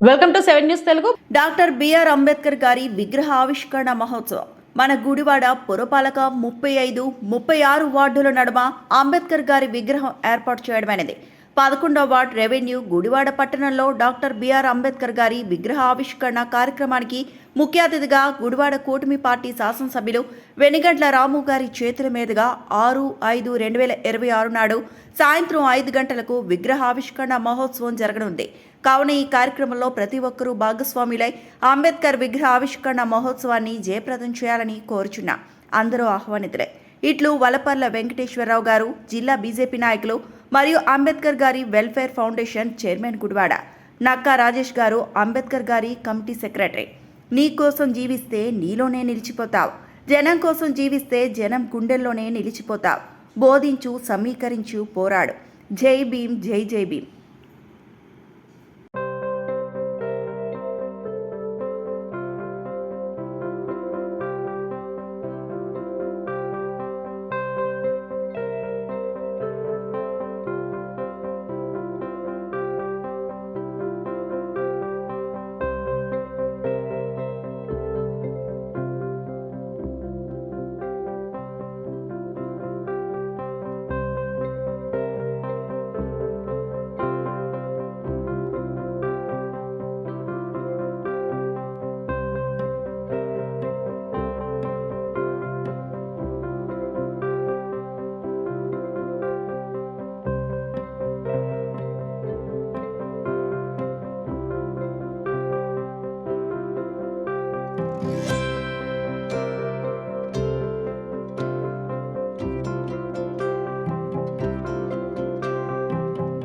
Welcome to 7 news Telugu. Doctor BR Ambedkar గారి విగ్రహ ఆవిష్కరణ మహోత్సవం మన గుడివాడ పురపాలక 35, 36 వార్డుల నడుమ అంబేద్కర్ గారి విగ్రహం ఏర్పాటు చేయడమైనది. 11వ వార్డ్ రెవెన్యూ గుడివాడ పట్టణంలో డాక్టర్ బిఆర్ అంబేద్కర్ గారి విగ్రహ ఆవిష్కరణ కార్యక్రమానికి ముఖ్య అతిథిగా గుడివాడ కూటమి పార్టీ శాసనసభ్యులు వెనిగండ్ల రాము గారి చేతుల మీదుగా 6/5/2026 నాడు సాయంత్రం 5 గంటలకు విగ్రహావిష్కరణ మహోత్సవం జరగనుంది. కావున ఈ కార్యక్రమంలో ప్రతి ఒక్కరూ భాగస్వాములై అంబేద్కర్ విగ్రహ ఆవిష్కరణ మహోత్సవాన్ని జయప్రదం చేయాలని కోరుచున్నా. అందరూ ఆహ్వానితులే. ఇట్లు వలపర్ల వెంకటేశ్వరరావు గారు, జిల్లా బీజేపీ నాయకులు మరియు అంబేద్కర్ గారి welfare foundation chairman Gudivada. Nakka Rajesh గారు, అంబేద్కర్ గారి కమిటీ సెక్రటరీ. నీ కోసం జీవిస్తే నీలోనే నిలిచిపోతావు, జనం కోసం జీవిస్తే జనం గుండెల్లోనే నిలిచిపోతావు. బోధించు, సమీకరించు, పోరాడు. జై భీమ్, జై జై భీమ్.